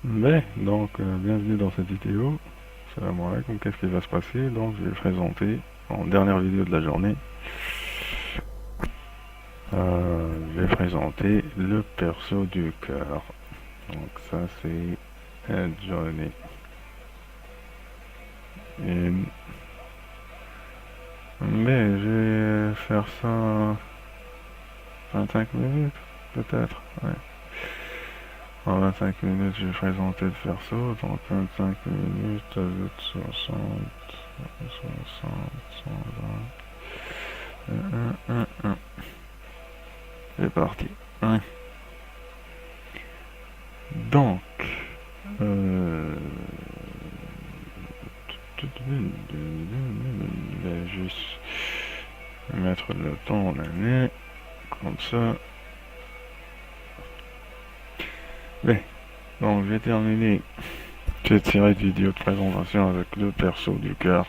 Bienvenue dans cette vidéo. Salam alaikum, qu'est-ce qui va se passer? Donc, je vais présenter en dernière vidéo de la journée. Je vais présenter le perso du cœur. Donc, ça, c'est Johnny. Et- Mais je vais faire ça 25 minutes, peut-être. Ouais. En 25 minutes, je vais présenter le perso. Donc, 25 minutes, ajoute 60, 120. C'est parti. Ouais. Donc, euh, je vais juste mettre le temps en année, comme ça. Mais, donc j'ai terminé cette série de vidéos de présentation avec le perso du cœur.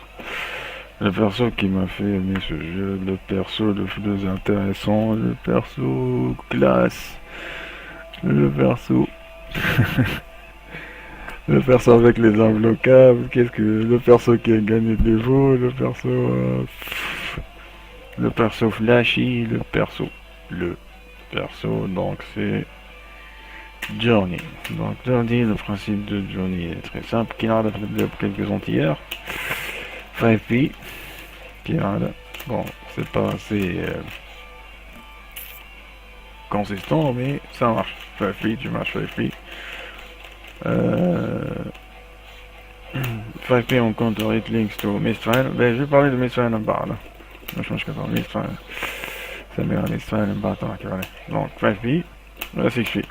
Le perso qui m'a fait aimer ce jeu, le perso le plus intéressant, le perso classe, le perso le perso avec les imbloquables, qu'est-ce que le perso qui a gagné de niveau, le perso flashy, le perso donc c'est Johnny. Donc Johnny, le principe de Johnny est très simple, qui a quelques antilleurs, 5P, qui a bon c'est pas assez consistant mais ça marche. 5P, tu marches 5P. 5P on counter it links to Mistral. Ben, je vais parler de Mistral en bas là. مش مشكلة Mistral. سميها Mistral en bas tant que donc 5P, là c'est que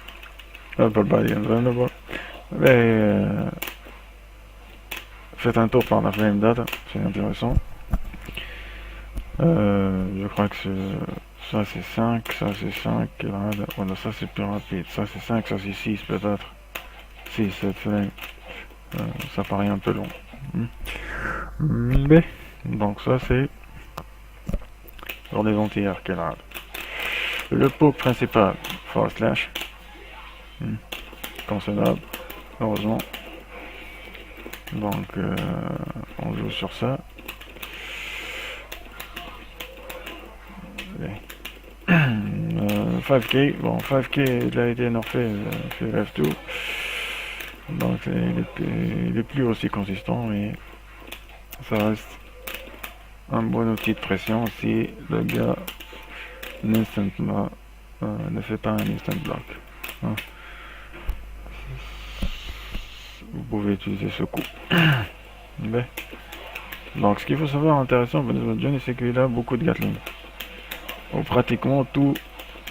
Upper body invulnerable. Mais faites un tour par la flame data, c'est intéressant. Je crois que ça c'est 5, ça c'est 5, voilà, ça c'est plus rapide, ça c'est 5, ça c'est 6 peut-être. 6, cette flame, ça paraît un peu long. Mais, donc ça c'est pour les anti-air qu'elle a. Le poke principal, force slash, cancellable, heureusement. Donc on joue sur ça. 5K, bon 5K il a été nerfé chez F2, donc il est plus aussi consistant, mais ça reste un bon outil de pression si le gars ne fait pas un instant block. Hein. Vous pouvez utiliser ce coup. Mais, donc ce qu'il faut savoir intéressant pour les Johnny, c'est qu'il a beaucoup de Gatling. Ou pratiquement tout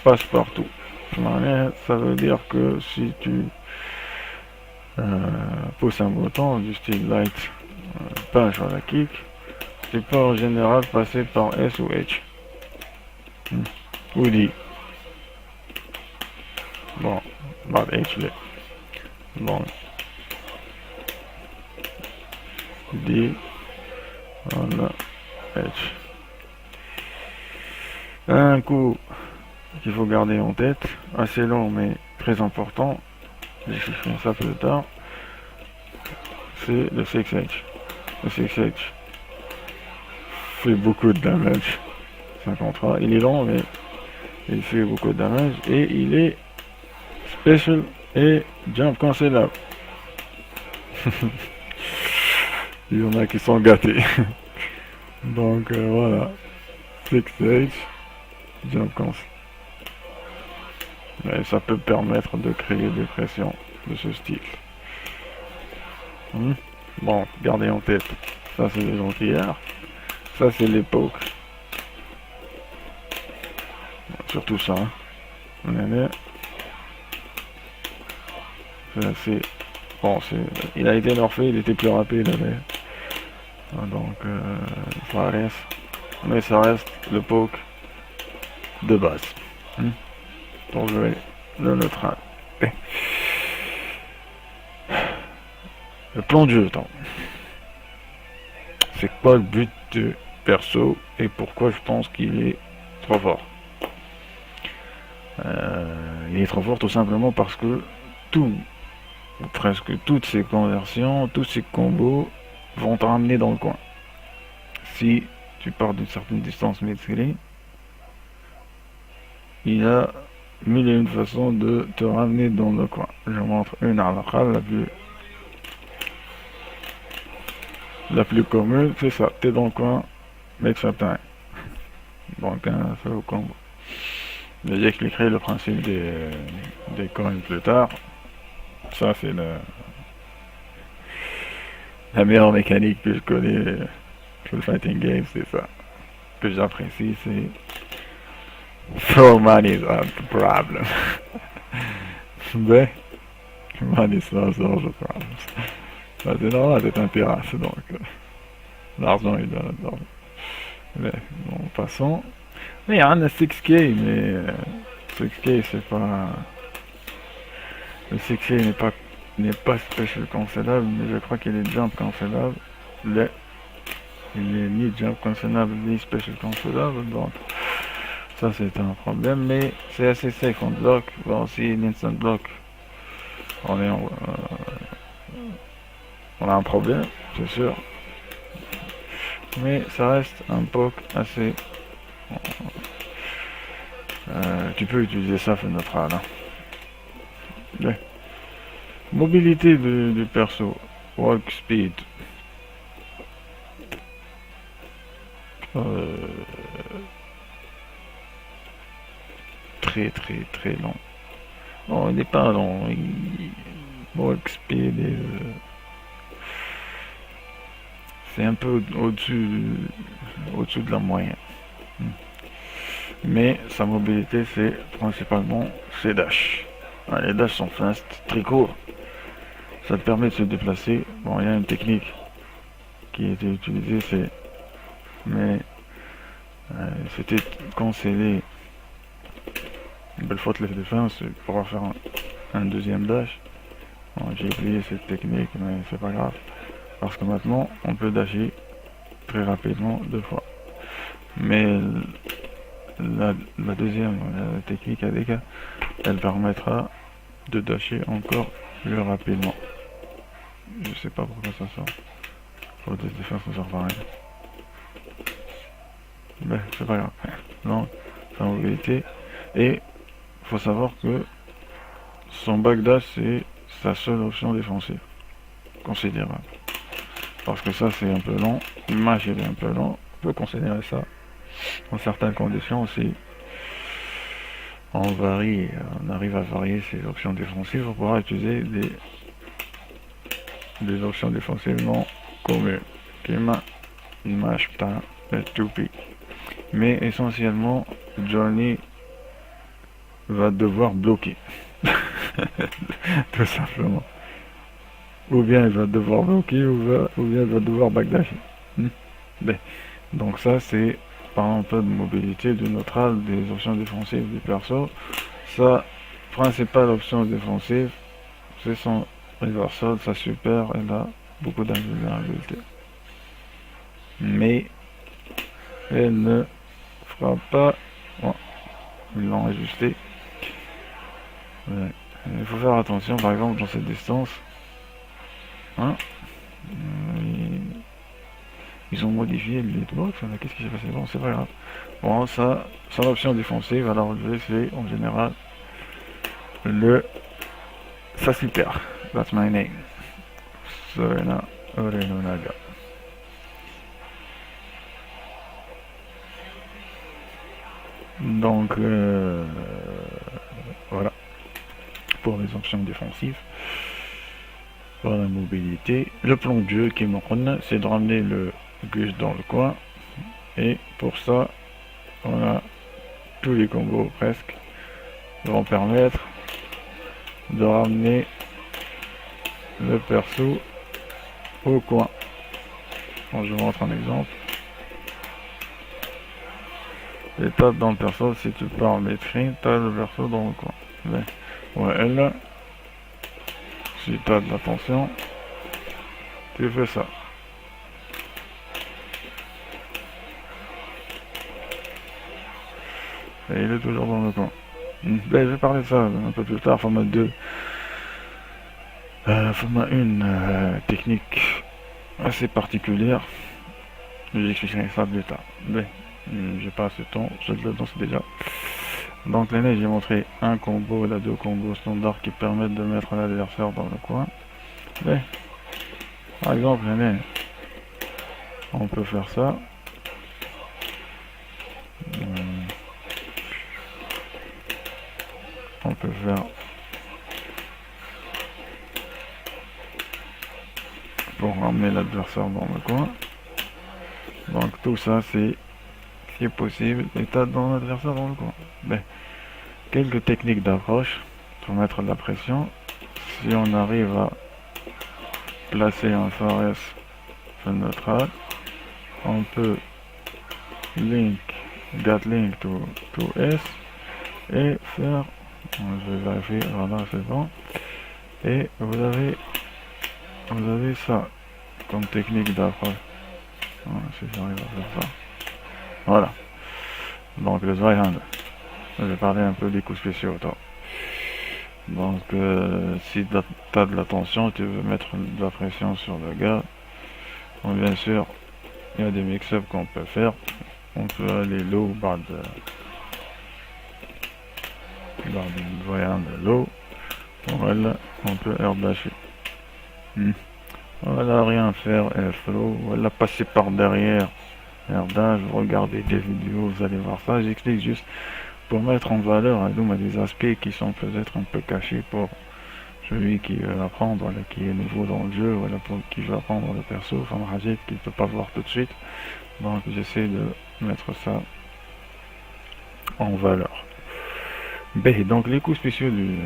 passe partout. Ça veut dire que si tu pousses un bouton du style light, punch ou la kick, tu peux en général passer par S ou H. Ou D. Bon, pas H, là. Bon. D. Voilà. H. Un coup qu'il faut garder en tête, assez long mais très important, j'expliquerai ça plus tard, c'est le 6H. Le 6H fait beaucoup de damage, 53, il est long mais il fait beaucoup de damage et il est special et jump cancellable. Il y en a qui sont gâtés. Donc voilà, 6H, jump cancel. Mais ça peut permettre de créer des pressions de ce style. Bon, gardez en tête, ça c'est les anti-air, ça c'est les pokes. Surtout ça. Hein. C'est bon, il a été nerfé, il était plus rapide, donc ça reste, mais ça reste le poke de base pour jouer le neutral. Le plan de jeu, attends. C'est quoi le but de perso et pourquoi je pense qu'il est trop fort? Il est trop fort tout simplement parce que tout presque toutes ces conversions, tous ces combos vont te ramener dans le coin. Si tu pars d'une certaine distance mid-screen, il y a mille et une façons de te ramener dans le coin. Je montre une à la plus commune, c'est ça. T'es dans le coin, make some time. Donc un seul combo. J'expliquerai le principe des coins plus tard. Ça c'est la meilleure mécanique que je connais sur le fighting game, c'est ça. Que j'apprécie, c'est throw money is not the problem. Mais money solves all the problems. Bah, c'est normal, c'est un pirate, donc l'argent il doit là-dedans. Mais bon, passons. Mais il y a un 6K, mais 6K c'est pas. Le 6K n'est pas special cancelable, mais je crois qu'il est jump cancelable. Il est ni jump cancelable ni special cancelable, donc ça c'est un problème, mais c'est assez safe en bloc. Bon, si l'instant block, on a un problème, c'est sûr, mais ça reste un poke assez. Tu peux utiliser ça neutral. Hein. Ouais. Mobilité du perso, walk speed. Très très très long. Bon, il n'est pas long. Walk speed c'est un peu au-dessus de la moyenne. Mais sa mobilité, c'est principalement ses dashs. Les dashs sont fast, très courts. Ça te permet de se déplacer. Bon, il y a une technique qui a été utilisée, mais c'était conseillé une belle faute left defense pour pouvoir faire un deuxième dash. Bon, j'ai oublié cette technique, mais c'est pas grave. Parce que maintenant, on peut dasher très rapidement 2 fois. Mais la deuxième technique ADK, elle permettra de dasher encore plus rapidement. Je sais pas pourquoi ça sort. Pour des défenses, ça sort pareil. Mais c'est pas grave. Donc, sa mobilité. Et faut savoir que son backdash, c'est sa seule option défensive. Considérable. Parce que ça, c'est un peu long. L'image, il est un peu long. On peut considérer ça. Dans certaines conditions aussi. On arrive à varier ses options défensives. On pourra utiliser des options défensives non communes. Image, putain, le toupie. Mais essentiellement, Johnny va devoir bloquer. Tout simplement. Ou bien il va devoir bloquer, ou bien il va devoir backdasher. Donc ça, c'est par un peu de mobilité, du neutral, des options défensives du perso. Sa principale option défensive, c'est son reversal, sa super, elle a beaucoup d'invulnérabilité. Mais elle ne fera pas. Bon, ils l'ont ajusté. Ouais. Il faut faire attention, par exemple, dans cette distance. Hein, ils ont modifié le hitbox. Qu'est-ce qui s'est passé? Bon, c'est pas grave. Bon, ça, son option défensive à la relever, c'est en général sa super. That's my name. Serena Orenonaga. Donc, voilà. Pour les options défensives. Pour la mobilité. Le plan de jeu qui me rend, c'est de ramener le Gus dans le coin. Et pour ça, on a tous les combos presque vont permettre de ramener le perso au coin. Bon, je vous montre un exemple. L'étape dans le perso, si tu pars en screen, t'as le perso dans le coin. Mais, ouais, elle, si t'as de l'attention, tu fais ça. Et il est toujours dans le coin. Ben, je vais parler de ça un peu plus tard, format 2. Une technique assez particulière. J'expliquerai ça plus tard. Mais j'ai pas assez de temps, je le danse déjà. Donc l'année j'ai montré un combo, là deux combos standards qui permettent de mettre l'adversaire dans le coin. Mais par exemple l'année, on peut faire ça. On peut faire pour ramener l'adversaire dans le coin. Donc tout ça c'est si possible et t'as dans l'adversaire dans le coin. Mais quelques techniques d'approche pour mettre de la pression. Si on arrive à placer un Fares neutral, on peut link get link to S et faire, je vais vérifier, voilà c'est bon, et vous avez ça comme technique d'approche. Si j'arrive à faire ça, voilà. Donc le Zweihander, je vais parler un peu des coups spéciaux. Toi. Donc si tu as de la tension, tu veux mettre de la pression sur le gars, bon, bien sûr il y a des mix-up qu'on peut faire. On peut aller low, bas de low, voilà, on peut airbasher. Voilà, rien faire, flow, voilà, passer par derrière, airdage, regardez des vidéos, vous allez voir ça, j'explique juste pour mettre en valeur des aspects qui sont peut-être un peu cachés pour celui qui veut apprendre, voilà, qui est nouveau dans le jeu, voilà, pour qui veut apprendre le perso, enfin Rajit qui ne peut pas voir tout de suite. Donc j'essaie de mettre ça en valeur. B, donc les coups spéciaux du...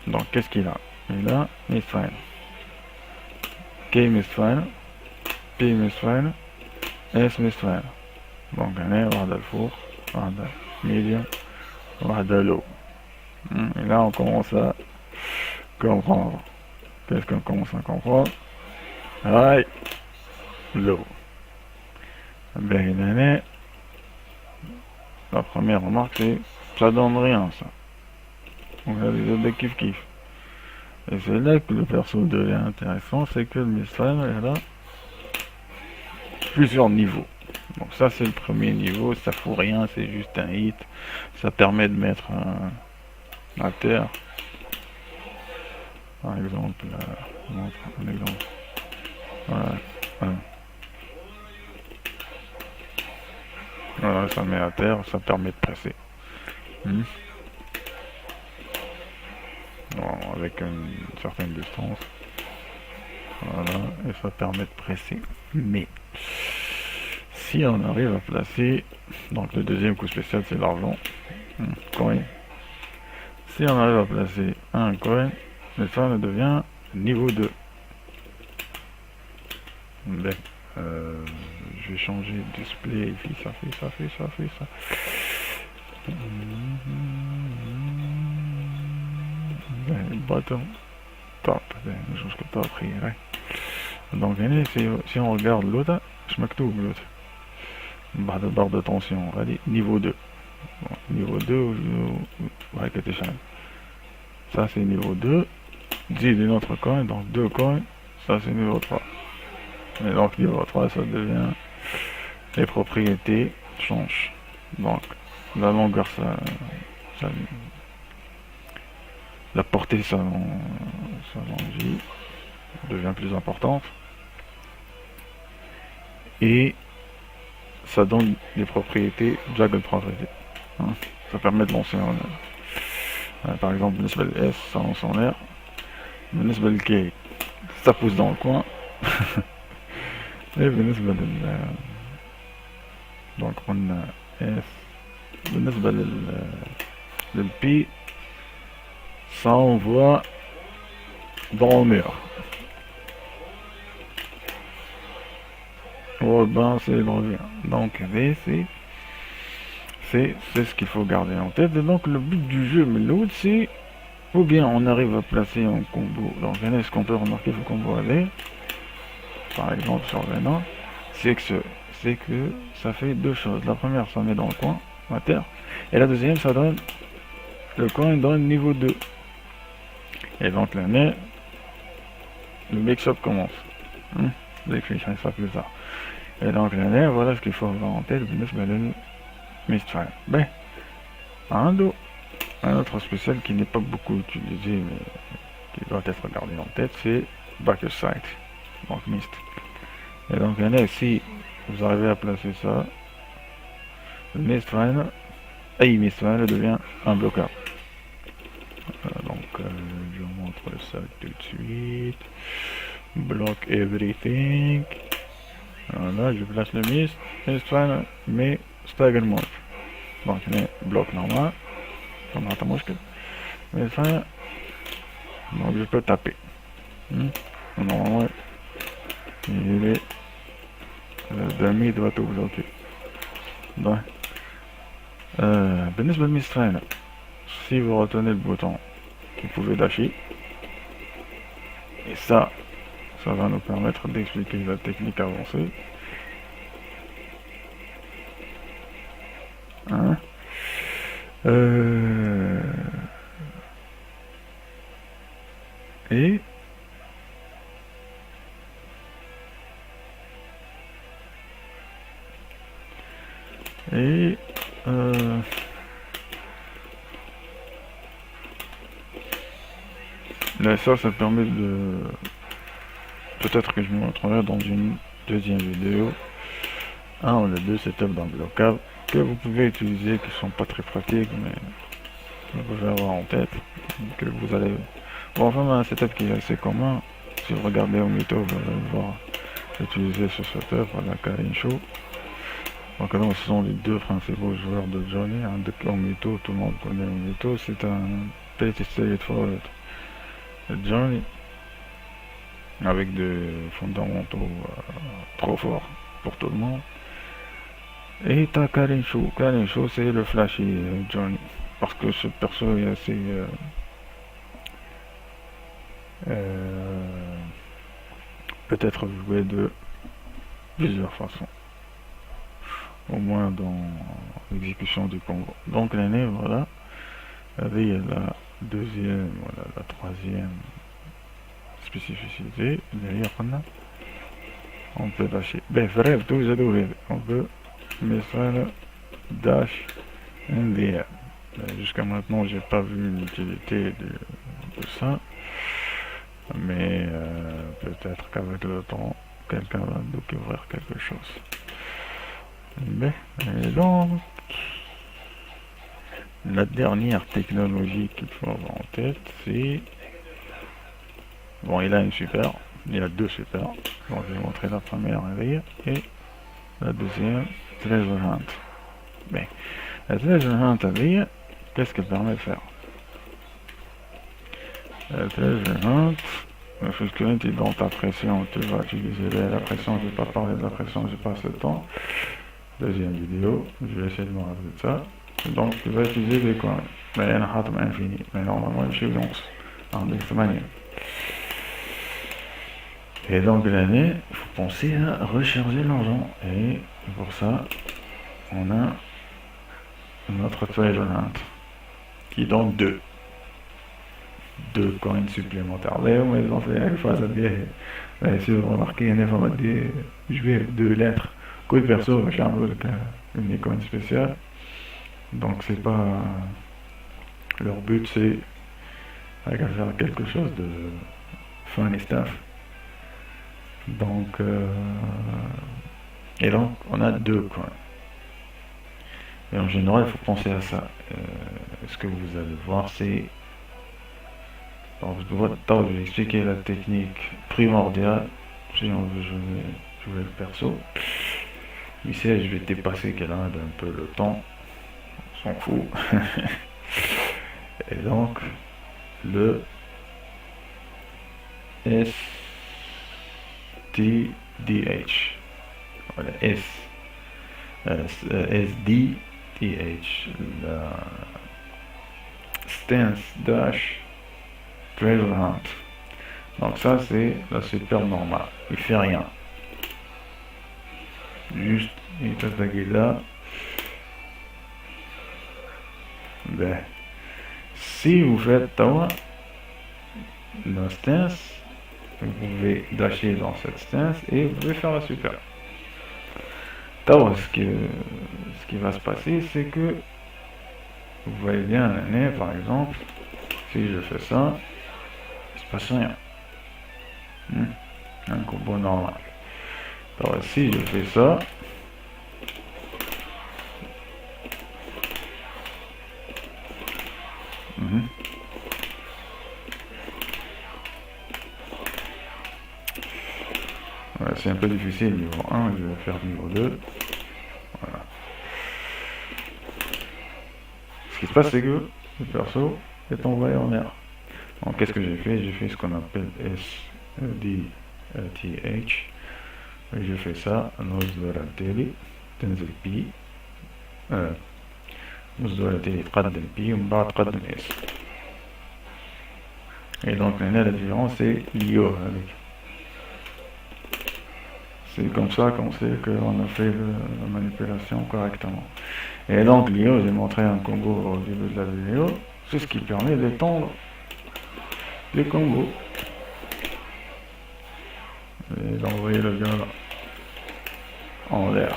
donc qu'est-ce qu'il a? Il a Mistral, K Mistral, P Mistral, S Mistral. Donc on est واحدة الفوق, واحدة medium, واحدة low. Et là on commence à comprendre. Qu'est-ce qu'on commence à comprendre? High, low. Ben, la première remarque c'est ça donne rien ça. On a des autres kiff kiff. Et c'est là que le perso devient intéressant, c'est que le Mistral est là plusieurs niveaux. Donc ça c'est le premier niveau, ça fout rien, c'est juste un hit. Ça permet de mettre à terre. Par exemple, un exemple. Voilà. Voilà, ça met à terre, ça permet de presser. Bon, avec une certaine distance. Voilà, et ça permet de presser. Mais si on arrive à placer, donc le deuxième coup spécial c'est l'argent, coin. Si on arrive à placer un coin, le ça devient niveau 2. Ben, je vais changer de display, ça fait ça. Ben, bottom, top, je pense que t'as pris, ouais. Donc si on regarde l'autre, je m'active l'autre. Barre de tension, allez, niveau 2. Bon, niveau 2, ouais, ça c'est niveau 2. 10 de notre coin, donc 2 coins, ça c'est niveau 3. Et donc niveau 3, ça devient... les propriétés changent. Donc la longueur, la portée s'allongit, devient plus importante. Et ça donne des propriétés Jaggle Property. Ça permet de lancer par exemple, le S, ça lance en l'air. Le K, ça pousse dans le coin. Et donc on a S. Le P, ça envoie dans le mur. Oh ben c'est le revient. Donc V c'est ce qu'il faut garder en tête. Et donc le but du jeu, mais l'autre c'est ou bien on arrive à placer un combo. Donc ce qu'on peut remarquer le combo aller, par exemple sur Venom, c'est que ça fait deux choses. La première, ça met dans le coin, à terre, et la deuxième, ça donne le coin dans le niveau 2. Et donc l'année, le mix-up commence. J'expliquerai ça plus tard. Et donc l'année, voilà ce qu'il faut avoir en tête بالنسبة للميستفايل. Ben, un autre spécial qui n'est pas beaucoup utilisé, mais qui doit être gardé en tête, c'est Backer Sight, donc Mist. Et donc l'année, si vous arrivez à placer ça, le Mistfile, Mistfile devient un bloqueur. Donc je vous montre ça tout de suite. Block everything. Voilà, je place le Mistfile, mais stagger mode. Donc il est bloc normal. On attend مشكل. Mistfile. Donc je peux taper. Normalement, il est le doit tout bloquer. Donc, بالنسبة للميستفايل, si vous retenez le bouton, vous pouvez dasher. Et ça va nous permettre d'expliquer la technique avancée. Et là, ça permet de... Peut-être que je vous montrerai dans une deuxième vidéo un ou les deux setups d'emblocables que vous pouvez utiliser, qui sont pas très pratiques, mais vous pouvez avoir en tête, que vous allez... Bon, enfin, un setup qui est assez commun. Si vous regardez Omito, vous allez voir utiliser ce setup, la Karin Show. Donc là, ce sont les deux principaux joueurs de Johnny. Omito, tout le monde connaît Omito, c'est un petit straightforward Johnny avec des fondamentaux trop forts pour tout le monde. Et t'as Karin Show. Karin Show, c'est le flashy Johnny, parce que ce perso est assez peut-être joué de plusieurs façons, au moins dans l'exécution du combo. Donc l'année, voilà, avec la deuxième, voilà, la troisième spécificité, derrière on peut dasher. Ben bref, on peut mettre le dash in the air. Jusqu'à maintenant, j'ai pas vu l'utilité de ça, mais peut-être qu'avec le temps, quelqu'un va découvrir quelque chose. Mais, et donc, la dernière technologie qu'il faut avoir en tête, c'est... Bon, il a une super, il a deux super. Donc, je vais montrer la première et la deuxième, Treasure Hunt. Mais, la Treasure Hunt qu'est-ce qu'elle permet de faire? La Treasure Hunt, puisque là, tu es dans ta pression, tu vas utiliser la pression, je ne vais pas parler de la pression, je passe le temps. Deuxième vidéo, je vais essayer de me rappeler de ça. Donc, tu vas utiliser des coins. Mais il y a un hatum infini. Mais normalement, je suis 11. En manière. Et donc, l'année, il faut penser à recharger l'argent. Et pour ça, on a notre Treasure Hunt qui donne deux coins supplémentaires. Mais ils ont fait une fois ça dit, si vous remarquez, il y a je vais deux lettres. Coup de perso, je suis un peu une icône spéciale. Donc c'est pas... Leur but c'est de faire quelque chose de fun et stuff. Donc et donc on a deux coins. Et en général il faut penser à ça. Ce que vous allez voir c'est... Donc je vais expliquer la technique primordiale. Si on veut jouer le perso. Ici je vais dépasser un peu le temps. On s'en fout. Et donc le SDH, voilà, SDH, la Stance Dash Treasure Hunt. Donc ça c'est la super normale, il fait rien, juste il est attaqué là. Ben si vous faites l'instance, vous pouvez dasher dans cette instance et vous pouvez faire la super. Alors, ce qui va se passer, c'est que vous voyez bien l'année, par exemple, si je fais ça, il se passe rien. Un combo normal. Alors, si je fais ça, voilà, c'est un peu difficile niveau 1, je vais faire niveau 2. Voilà. Ce qui se passe, c'est que le perso est envoyé en erreur. Donc, qu'est-ce que j'ai fait? J'ai fait ce qu'on appelle SDTH. Et je fais ça, مصدر التالي تنزل بي مصدر التالي تقدم بي ومن بعد تقدم اس. Et donc là, la différence c'est l'IO. C'est comme ça qu'on sait qu'on a fait la manipulation correctement. Et donc l'IO, j'ai montré un combo au début de la vidéo, c'est ce qui permet d'étendre les combos. Et d'envoyer le gars en l'air.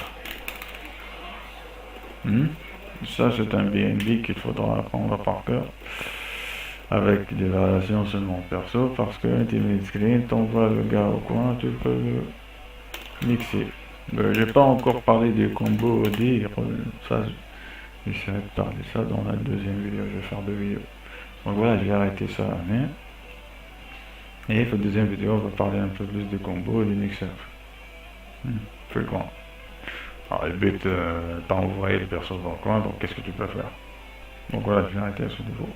Ça c'est un BNB qu'il faudra apprendre par cœur, avec des variations seulement perso, parce que Ultimate Screen, t'envoies le gars au coin, tu peux le mixer. J'ai pas encore parlé des combos OD, ça j'essaierai de parler ça dans la deuxième vidéo, je vais faire 2 vidéos. Donc voilà, je vais arrêter ça là. Et la deuxième vidéo, on va parler un peu plus des combos et des mixeurs. Fréquent. Alors le but, t'as envoyé le perso dans le coin, donc qu'est-ce que tu peux faire? Donc voilà, je vais arrêter à ce niveau.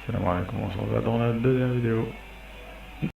Salam alaikum, on se revoit dans la deuxième vidéo.